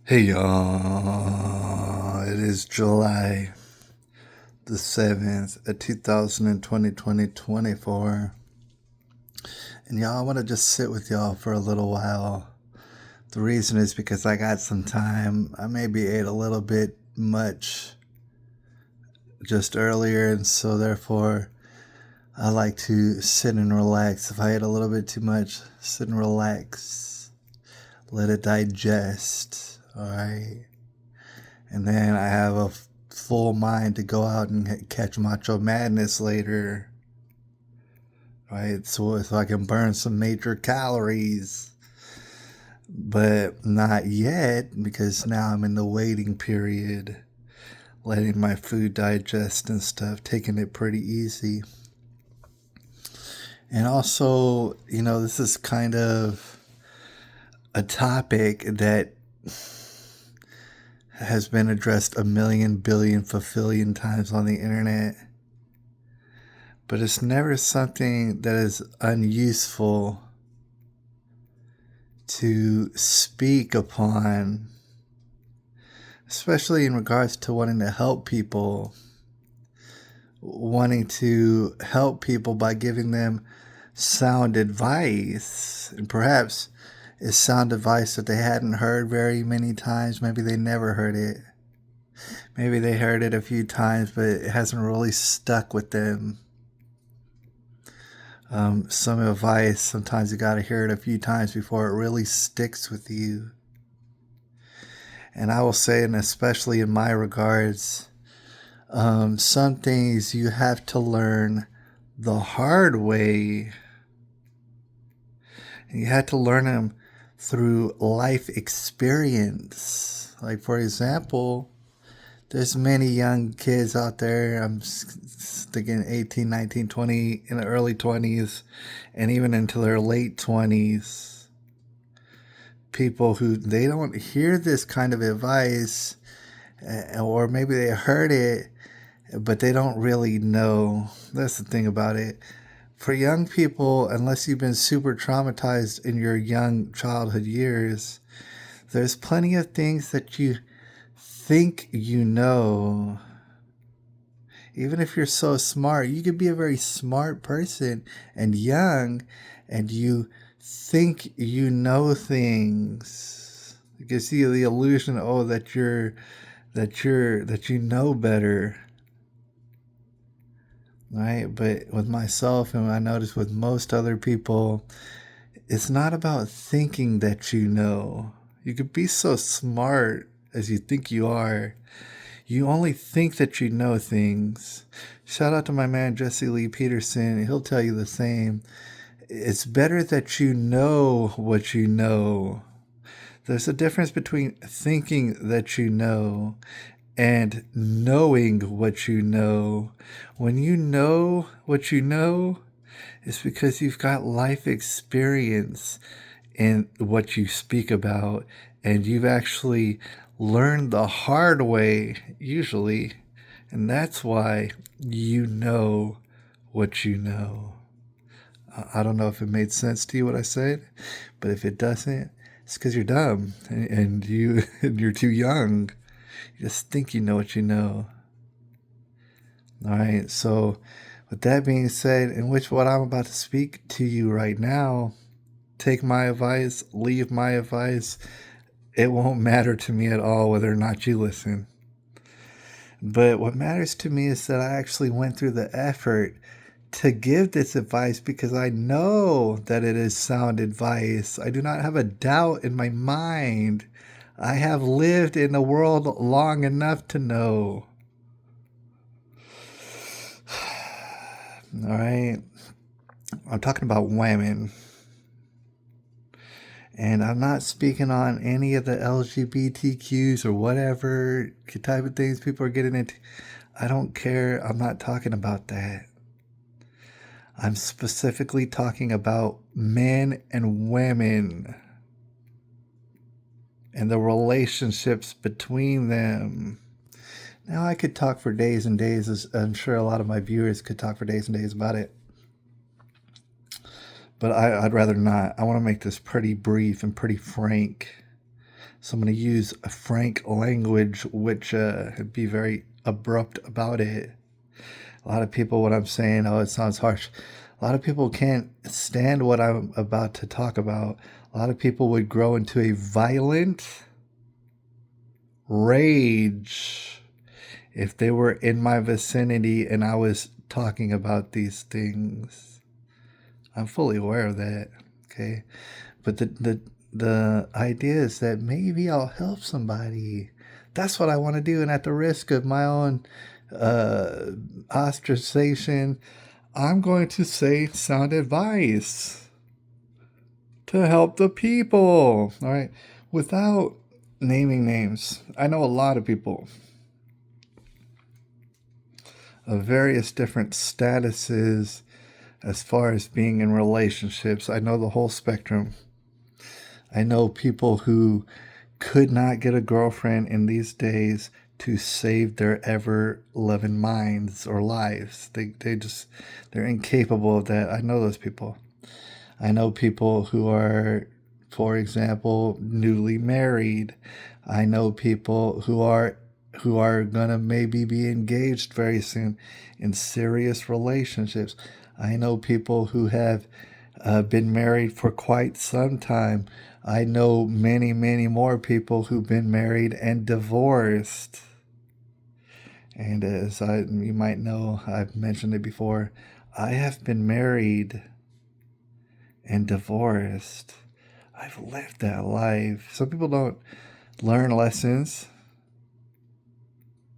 Hey y'all, it is July the 7th, 2024. And y'all, I want to just sit with y'all for a little while. The reason is because I got some time. I maybe ate a little bit much just earlier, and so therefore I like to sit and relax. If I ate a little bit too much, sit and relax. Let it digest, alright? And then I have a full mind to go out and catch Macho Madness later, right? So I can burn some major calories. But not yet, because now I'm in the waiting period, letting my food digest and stuff, taking it pretty easy. And also, this is kind of a topic that has been addressed a million, billion, fulfillion times on the internet. But it's never something that is unuseful to speak upon, especially in regards to wanting to help people, wanting to help people by giving them sound advice. And perhaps it's sound advice that they hadn't heard very many times. Maybe they never heard it. Maybe they heard it a few times, but it hasn't really stuck with them. Some advice, sometimes you got to hear it a few times before it really sticks with you. And I will say, and especially in my regards, some things you have to learn the hard way. And you had to learn them through life experience. Like, for example, there's many young kids out there, I'm thinking 18, 19, 20, in the early 20s, and even into their late 20s. People who they don't hear this kind of advice, or maybe they heard it, but they don't really know. That's the thing about it. For young people, unless you've been super traumatized in your young childhood years, there's plenty of things that you think you know. Even if you're so smart, you could be a very smart person and young, and you think you know things. It gives you the illusion, that you know better. Right? But with myself, and I notice with most other people, it's not about thinking that you know. You could be so smart as you think you are. You only think that you know things. Shout out to my man Jesse Lee Peterson. He'll tell you the same. It's better that you know what you know. There's a difference between thinking that you know and knowing what you know. When you know what you know, it's because you've got life experience in what you speak about, and you've actually learned the hard way, usually, and that's why you know what you know. I don't know if it made sense to you what I said, but if it doesn't, it's because you're dumb and you're too young. You just think you know what you know. All right, so with that being said, in which what I'm about to speak to you right now, take my advice, leave my advice. It won't matter to me at all whether or not you listen. But what matters to me is that I actually went through the effort to give this advice because I know that it is sound advice. I do not have a doubt in my mind. I have lived in the world long enough to know. All right. I'm talking about women. And I'm not speaking on any of the LGBTQs or whatever type of things people are getting into. I don't care. I'm not talking about that. I'm specifically talking about men and women and the relationships between them. Now, I could talk for days and days, as I'm sure a lot of my viewers could talk for days and days about it. But I'd rather not. I want to make this pretty brief and pretty frank. So I'm going to use a frank language, which be very abrupt about it. A lot of people, what I'm saying, oh, it sounds harsh. A lot of people can't stand what I'm about to talk about. A lot of people would grow into a violent rage if they were in my vicinity and I was talking about these things. I'm fully aware of that. Okay. But the idea is that maybe I'll help somebody. That's what I want to do. And at the risk of my own ostracization, I'm going to say sound advice to help the people. All right. Without naming names, I know a lot of people of various different statuses as far as being in relationships. I know the whole spectrum. I know people who could not get a girlfriend in these days to save their ever loving minds or lives. They're incapable of that. I know those people. I know people who are, for example, newly married. I know people who are gonna maybe be engaged very soon in serious relationships. I know people who have been married for quite some time. I know many, many more people who've been married and divorced. And you might know, I've mentioned it before, I have been married and divorced. I've lived that life. Some people don't learn lessons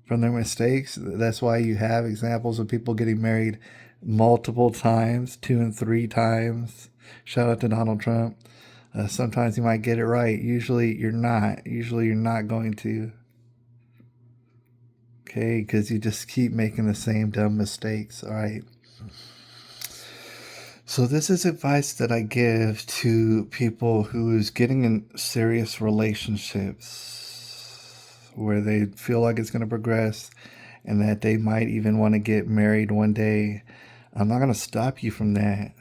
from their mistakes. That's why you have examples of people getting married multiple times, 2 and 3 times. Shout out to Donald Trump. Sometimes you might get it right. Usually you're not. Usually you're not going to. Okay, because you just keep making the same dumb mistakes. All right. So this is advice that I give to people who's getting in serious relationships where they feel like it's going to progress and that they might even want to get married one day. I'm not going to stop you from that.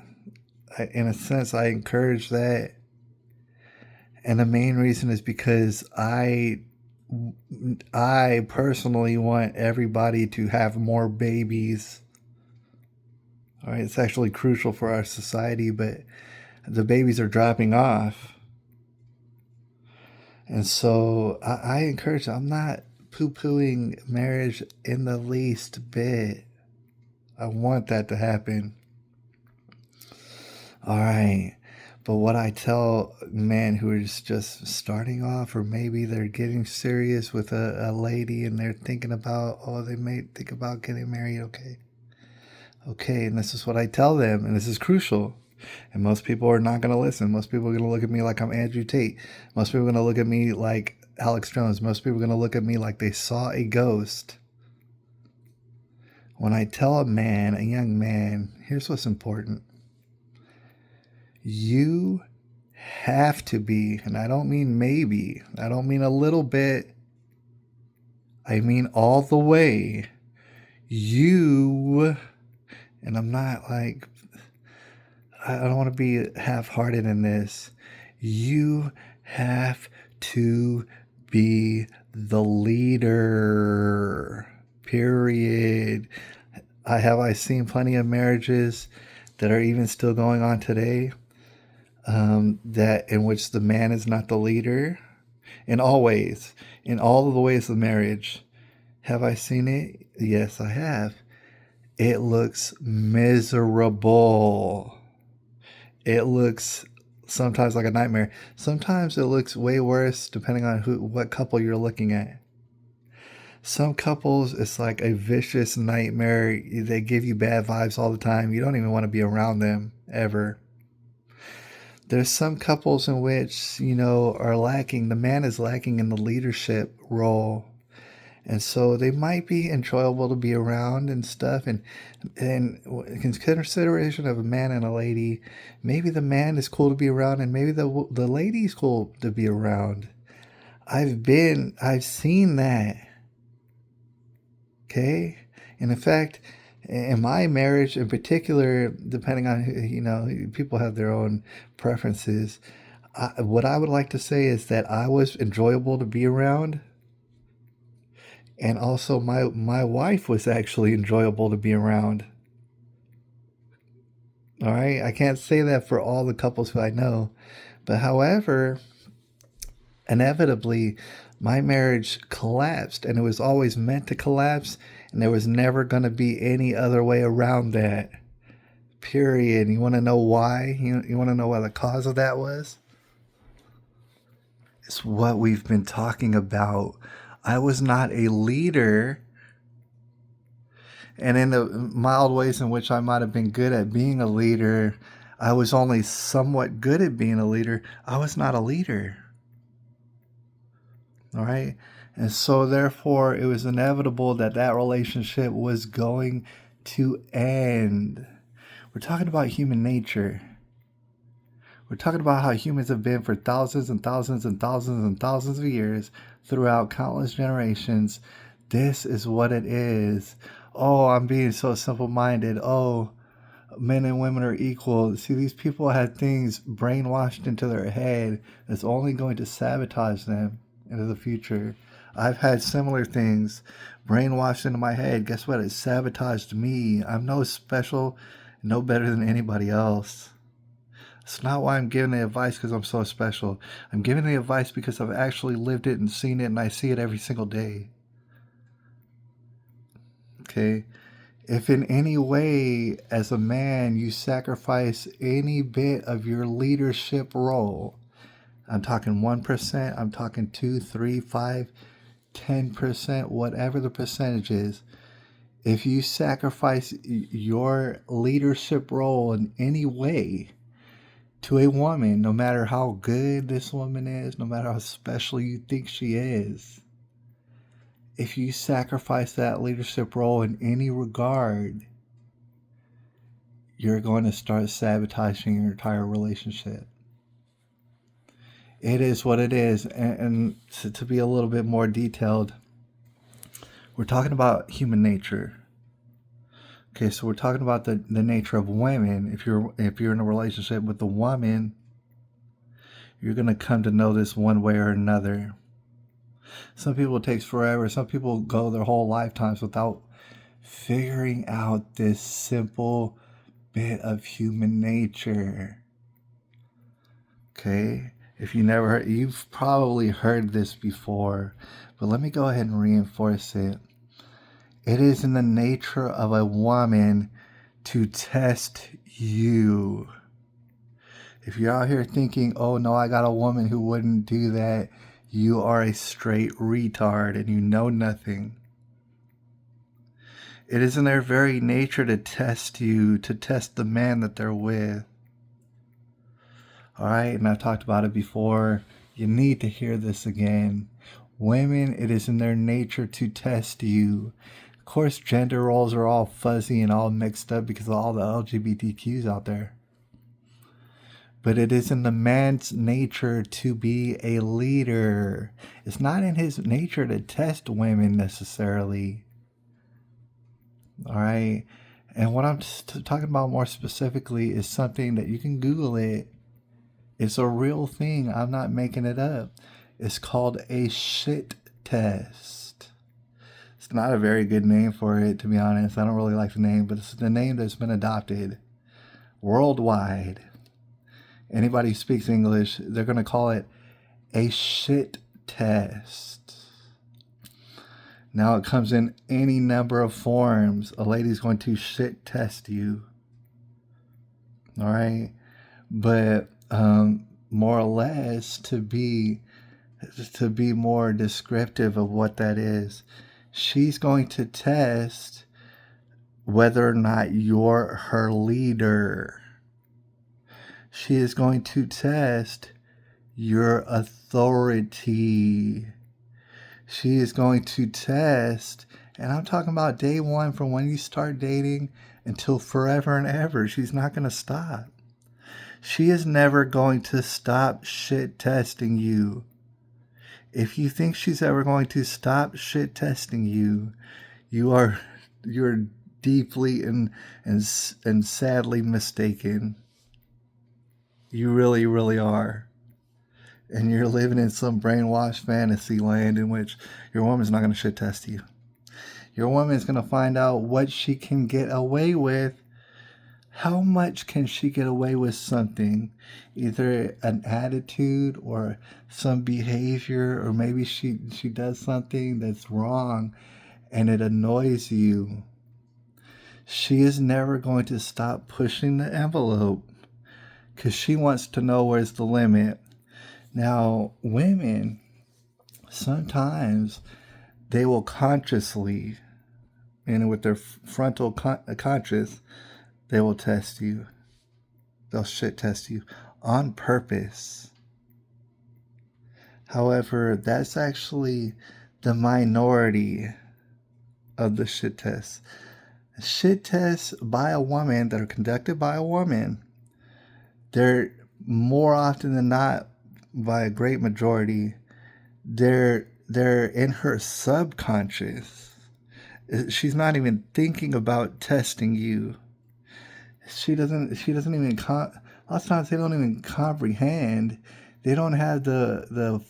In a sense, I encourage that. And the main reason is because I personally want everybody to have more babies. All right, it's actually crucial for our society, but the babies are dropping off. And so I encourage, I'm not poo-pooing marriage in the least bit. I want that to happen. All right. But what I tell men who are just starting off, or maybe they're getting serious with a lady and they're thinking about, they may think about getting married. Okay. And this is what I tell them. And this is crucial. And most people are not going to listen. Most people are going to look at me like I'm Andrew Tate. Most people are going to look at me like Alex Jones. Most people are going to look at me like they saw a ghost. When I tell a young man, here's what's important. You have to be, and I don't mean maybe, I don't mean a little bit, I mean all the way. And I'm not like, I don't want to be half-hearted in this. You have to be the leader, period. I seen plenty of marriages that are even still going on today, that in which the man is not the leader in all ways, in all of the ways of marriage. Have I seen it? Yes, I have. It looks miserable. It looks sometimes like a nightmare. Sometimes it looks way worse depending on what couple you're looking at. Some couples, it's like a vicious nightmare. They give you bad vibes all the time. You don't even want to be around them ever. There's some couples in which, are lacking. The man is lacking in the leadership role. And so they might be enjoyable to be around and stuff. And in consideration of a man and a lady, maybe the man is cool to be around and maybe the lady's cool to be around. I've seen that. Okay. And in fact, in my marriage in particular, depending on, people have their own preferences. What I would like to say is that I was enjoyable to be around, and also my wife was actually enjoyable to be around. All right, I can't say that for all the couples who I know, but however, inevitably, my marriage collapsed, and it was always meant to collapse, and there was never going to be any other way around that. Period. You want to know why? You want to know what the cause of that was? It's what we've been talking about. I was not a leader, and in the mild ways in which I might have been good at being a leader, I was only somewhat good at being a leader. I was not a leader. All right. And so, therefore, it was inevitable that that relationship was going to end. We're talking about human nature. We're talking about how humans have been for thousands and thousands and thousands and thousands of years throughout countless generations. This is what it is. Oh, I'm being so simple minded. Oh, men and women are equal. See, these people had things brainwashed into their head that's only going to sabotage them into the future. I've had similar things brainwashed into my head. Guess what? It sabotaged me. I'm no special, no better than anybody else. It's not why I'm giving the advice because I'm so special. I'm giving the advice because I've actually lived it and seen it, and I see it every single day. Okay? If in any way, as a man, you sacrifice any bit of your leadership role, I'm talking 1%, I'm talking 2, 3, 5, 10%, whatever the percentage is, if you sacrifice your leadership role in any way to a woman, no matter how good this woman is, no matter how special you think she is, if you sacrifice that leadership role in any regard, you're going to start sabotaging your entire relationship. It is what it is. And to be a little bit more detailed, we're talking about human nature. Okay, so we're talking about the nature of women. If you're in a relationship with a woman, you're gonna come to know this one way or another. Some people it takes forever. Some people go their whole lifetimes without figuring out this simple bit of human nature. Okay? If you never heard, you've probably heard this before, but let me go ahead and reinforce it. It is in the nature of a woman to test you. If you're out here thinking, oh no, I got a woman who wouldn't do that, you are a straight retard and you know nothing. It is in their very nature to test you, to test the man that they're with. All right, and I've talked about it before. You need to hear this again. Women, it is in their nature to test you. Of course, gender roles are all fuzzy and all mixed up because of all the LGBTQs out there. But it is in the man's nature to be a leader. It's not in his nature to test women necessarily. All right. And what I'm talking about more specifically is something that you can Google it. It's a real thing. I'm not making it up. It's called a shit test. It's not a very good name for it, to be honest. I don't really like the name, but it's the name that's been adopted worldwide. Anybody who speaks English, they're going to call it a shit test. Now it comes in any number of forms. A lady's going to shit test you. All right? But more or less, to be more descriptive of what that is, she's going to test whether or not you're her leader. She is going to test your authority. She is going to test, and I'm talking about day one from when you start dating until forever and ever. She's not going to stop. She is never going to stop shit testing you. If you think she's ever going to stop shit testing you, you're deeply and sadly mistaken. You really, really are. and you're living in some brainwashed fantasy land in which your woman's not going to shit test you. Your woman's going to find out what she can get away with. How much can she get away with something? Either an attitude or some behavior, or maybe she does something that's wrong and it annoys you. She is never going to stop pushing the envelope because she wants to know where's the limit. Now, women, sometimes they will consciously, and with their frontal conscious, they will test you. They'll shit test you on purpose. However, that's actually the minority of the shit tests. Shit tests by a woman that are conducted by a woman, they're more often than not, by a great majority, they're in her subconscious. She's not even thinking about testing you. She doesn't even lots of times they don't even comprehend. They don't have the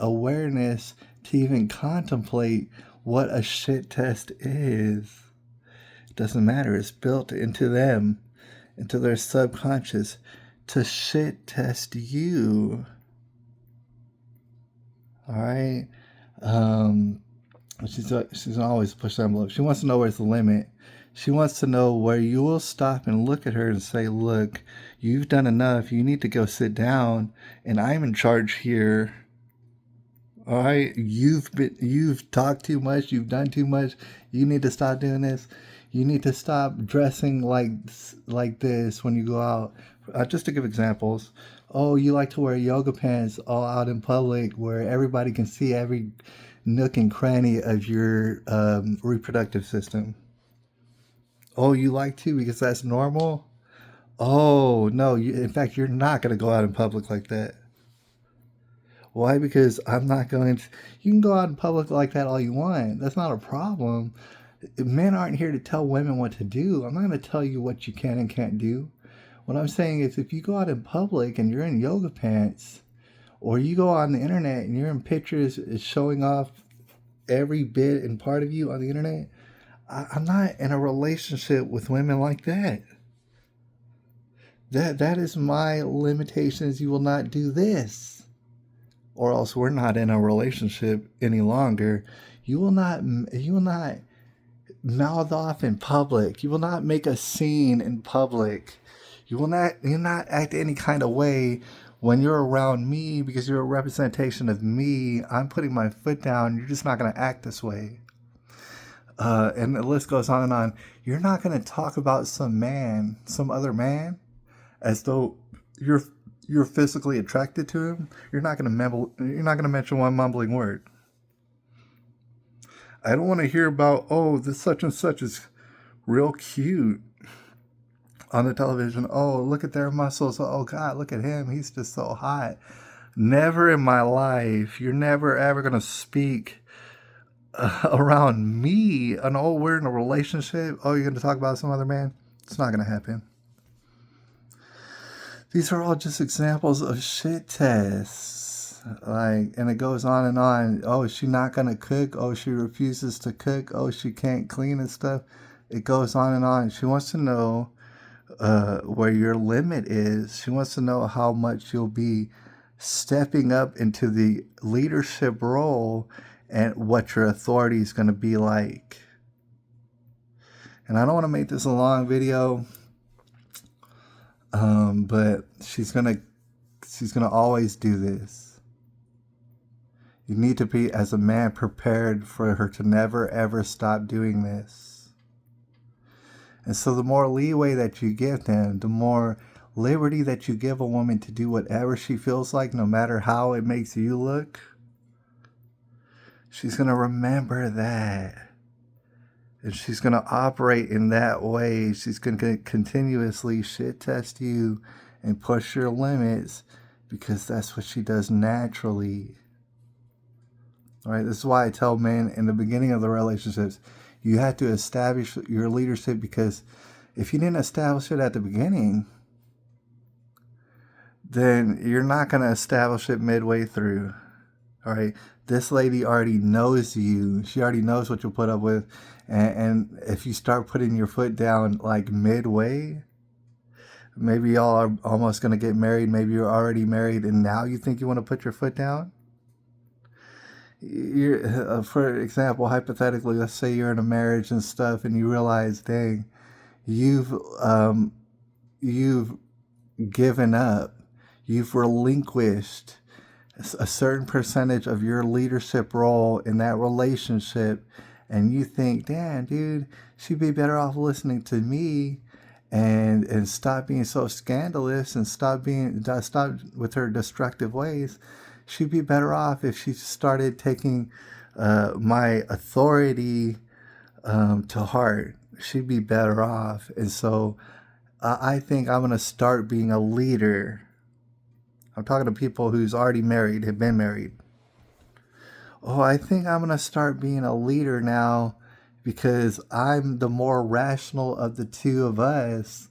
awareness to even contemplate what a shit test is. It doesn't matter. It's built into them, into their subconscious, to shit test you. All right. She's gonna always push the envelope. She wants to know where's the limit. She wants to know where you will stop and look at her and say, look, you've done enough. You need to go sit down, and I'm in charge here. All right, you've talked too much. You've done too much. You need to stop doing this. You need to stop dressing like this when you go out. Just to give examples. Oh, you like to wear yoga pants all out in public where everybody can see every nook and cranny of your reproductive system. Oh, you like to because that's normal? Oh, no. In fact, you're not going to go out in public like that. Why? Because I'm not going to. You can go out in public like that all you want. That's not a problem. Men aren't here to tell women what to do. I'm not going to tell you what you can and can't do. What I'm saying is if you go out in public and you're in yoga pants, or you go on the internet and you're in pictures showing off every bit and part of you on the internet, I'm not in a relationship with women like that. That is my limitations. You will not do this, or else we're not in a relationship any longer. You will not mouth off in public. You will not make a scene in public. You'll not act any kind of way when you're around me because you're a representation of me. I'm putting my foot down. You're just not going to act this way. And the list goes on and on. You're not going to talk about some other man, as though you're physically attracted to him. You're not going to mention one mumbling word. I don't want to hear about, oh, this such and such is real cute on the television. Oh, look at their muscles. Oh God, look at him. He's just so hot. Never in my life. You're never ever going to speak around me. And oh, we're in a relationship. Oh, you're going to talk about some other man? It's not going to happen. These are all just examples of shit tests. And it goes on and on. Oh, is she not going to cook? Oh, she refuses to cook. Oh, she can't clean and stuff. It goes on and on. She wants to know where your limit is. She wants to know how much you'll be stepping up into the leadership role and what your authority is going to be like. And I don't want to make this a long video, but she's gonna always do this. You need to be, as a man, prepared for her to never ever stop doing this. And so the more leeway that you give them, the more liberty that you give a woman to do whatever she feels like, no matter how it makes you look, she's going to remember that. And she's going to operate in that way. She's going to continuously shit test you and push your limits because that's what she does naturally. All right, this is why I tell men in the beginning of the relationships, you have to establish your leadership, because if you didn't establish it at the beginning, then you're not going to establish it midway through. All right. This lady already knows you. She already knows what you'll put up with. And if you start putting your foot down like midway, maybe y'all are almost going to get married. Maybe you're already married and now you think you want to put your foot down. For example, hypothetically, let's say you're in a marriage and stuff and you realize, dang, you've, you've given up, you've relinquished a certain percentage of your leadership role in that relationship, and you think, damn, dude, she'd be better off listening to me and stop being so scandalous and stop with her destructive ways. She'd be better off if she started taking my authority to heart. She'd be better off. And so I think I'm going to start being a leader. I'm talking to people who's already married, have been married. Oh, I think I'm going to start being a leader now because I'm the more rational of the two of us.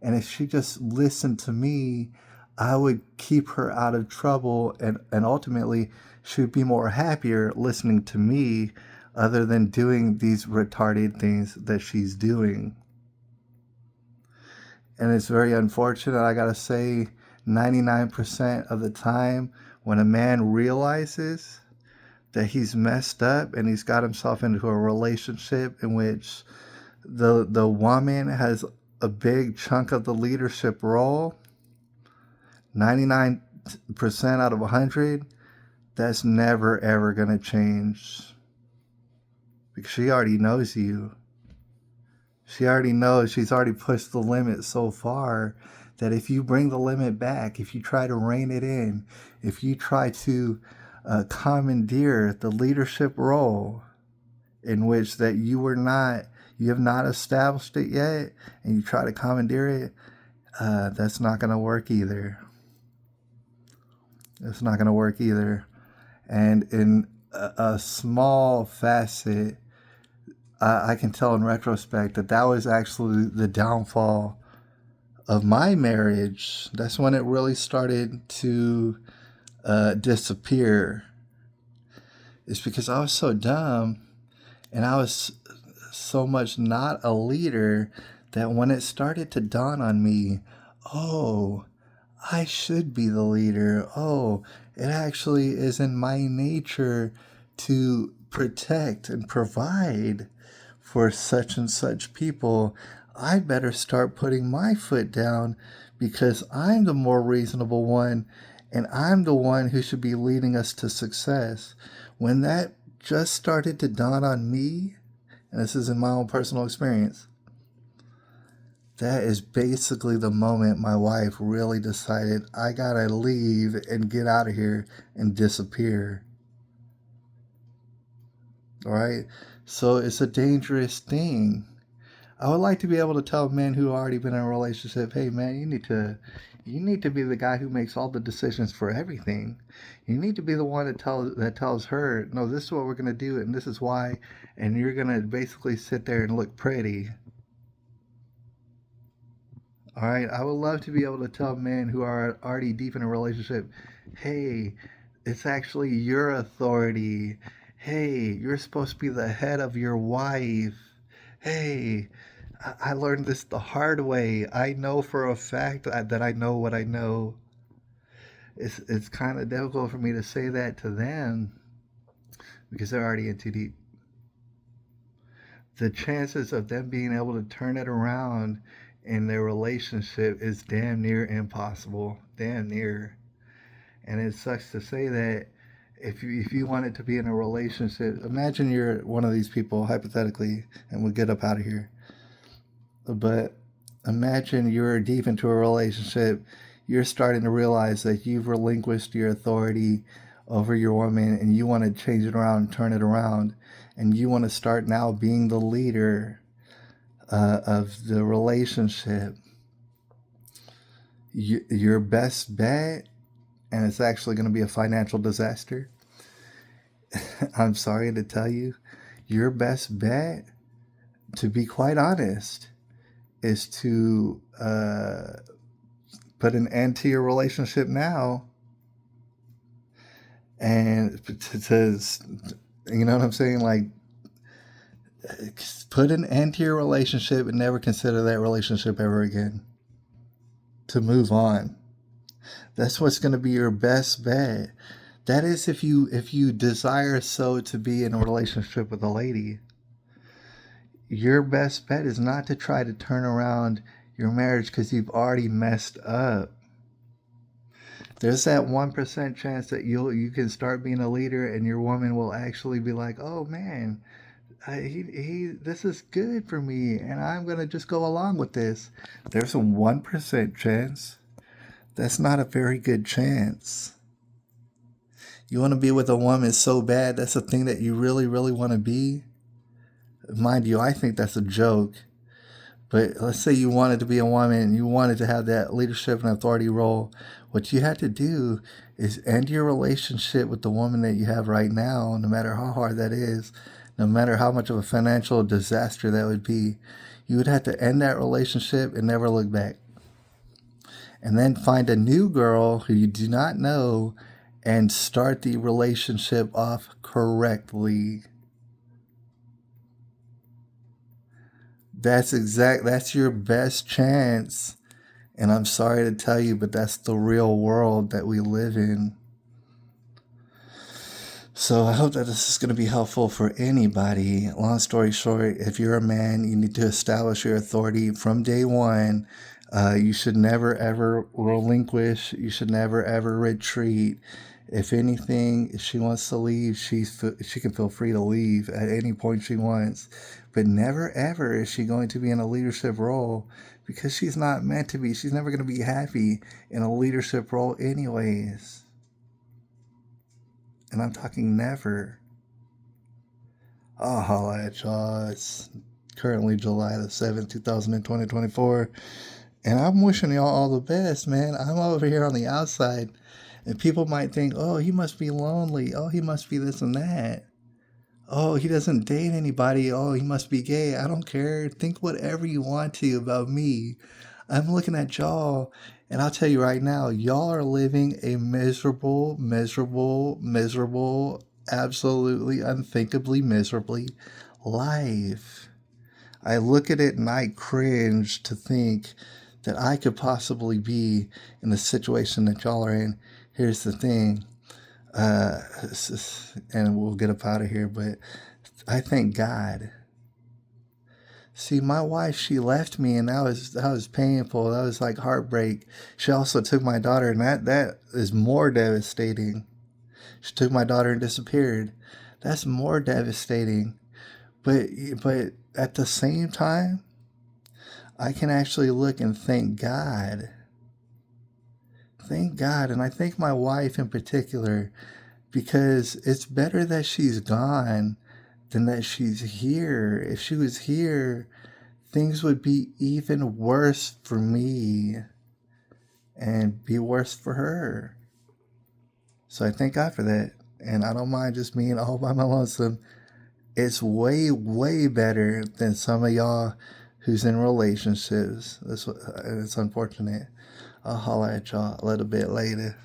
And if she just listened to me, I would keep her out of trouble. And ultimately, she would be more happier listening to me other than doing these retarded things that she's doing. And it's very unfortunate, I gotta say, 99% of the time when a man realizes that he's messed up and he's got himself into a relationship in which the woman has a big chunk of the leadership role, 99% out of 100, that's never ever gonna change because she already knows you. She already knows, she's already pushed the limit so far that if you bring the limit back, if you try to rein it in, if you try to commandeer the leadership role in which that you have not established it yet, and you try to commandeer it, that's not going to work either. It's not going to work either. And in a small facet, I can tell in retrospect that was actually the downfall of my marriage. That's when it really started to disappear. It's because I was so dumb and I was so much not a leader that when it started to dawn on me, oh, I should be the leader. Oh, it actually is in my nature to protect and provide for such and such people. I better start putting my foot down because I'm the more reasonable one and I'm the one who should be leading us to success. When that just started to dawn on me, and this is in my own personal experience, that is basically the moment my wife really decided I gotta leave and get out of here and disappear. All right? So it's a dangerous thing. I would like to be able to tell men who already been in a relationship, hey man, you need to be the guy who makes all the decisions for everything. You need to be the one that tells her, no, this is what we're gonna do and this is why, and you're gonna basically sit there and look pretty. All right, I would love to be able to tell men who are already deep in a relationship, hey, it's actually your authority. Hey, you're supposed to be the head of your wife. Hey, I learned this the hard way. I know for a fact that I know what I know. It's kind of difficult for me to say that to them because they're already in too deep. The chances of them being able to turn it around in their relationship is damn near impossible. Damn near. And it sucks to say that if you wanted to be in a relationship, imagine you're one of these people, hypothetically, and we'll get up out of here. But imagine you're deep into a relationship, you're starting to realize that you've relinquished your authority over your woman and you want to change it around and turn it around. And you want to start now being the leader of the relationship. Your best bet, and it's actually going to be a financial disaster. I'm sorry to tell you, your best bet, to be quite honest, is to put an end to your relationship now, and to you know what I'm saying? Like, put an end to your relationship and never consider that relationship ever again. To move on. That's what's going to be your best bet. That is if you desire so to be in a relationship with a lady. Your best bet is not to try to turn around your marriage because you've already messed up. There's that 1% chance that you can start being a leader and your woman will actually be like, oh man, this is good for me and I'm going to just go along with this. There's a 1% chance. That's not a very good chance. You want to be with a woman so bad, that's a thing that you really, really want to be. Mind you, I think that's a joke. But let's say you wanted to be a woman and you wanted to have that leadership and authority role. What you have to do is end your relationship with the woman that you have right now, no matter how hard that is, no matter how much of a financial disaster that would be. You would have to end that relationship and never look back. And then find a new girl who you do not know and start the relationship off correctly. That's your best chance. And I'm sorry to tell you, but that's the real world that we live in. So I hope that this is going to be helpful for anybody. Long story short, if you're a man, you need to establish your authority from day one. You should never ever relinquish. You should never ever retreat. If anything, if she wants to leave, she can feel free to leave at any point she wants. But never ever is she going to be in a leadership role because she's not meant to be. She's never going to be happy in a leadership role anyways. And I'm talking never. I'll holla at y'all. It's currently July the 7th, 2024. And I'm wishing y'all all the best, man. I'm over here on the outside. And people might think, oh, he must be lonely. Oh, he must be this and that. Oh, he doesn't date anybody. Oh, he must be gay. I don't care. Think whatever you want to about me. I'm looking at y'all, and I'll tell you right now, y'all are living a miserable, miserable, miserable, absolutely unthinkably miserably life. I look at it and I cringe to think that I could possibly be in the situation that y'all are in. Here's the thing, and we'll get up out of here, but I thank God. See, my wife, she left me, and that was painful. That was like heartbreak. She also took my daughter, and that is more devastating. She took my daughter and disappeared. That's more devastating. But at the same time, I can actually look and thank God. Thank God, and I thank my wife in particular, because it's better that she's gone than that she's here. If she was here, things would be even worse for me and be worse for her. So I thank God for that. And I don't mind just being all by my lonesome. It's way, way better than some of y'all who's in relationships. It's unfortunate. I'll holler at y'all a little bit later.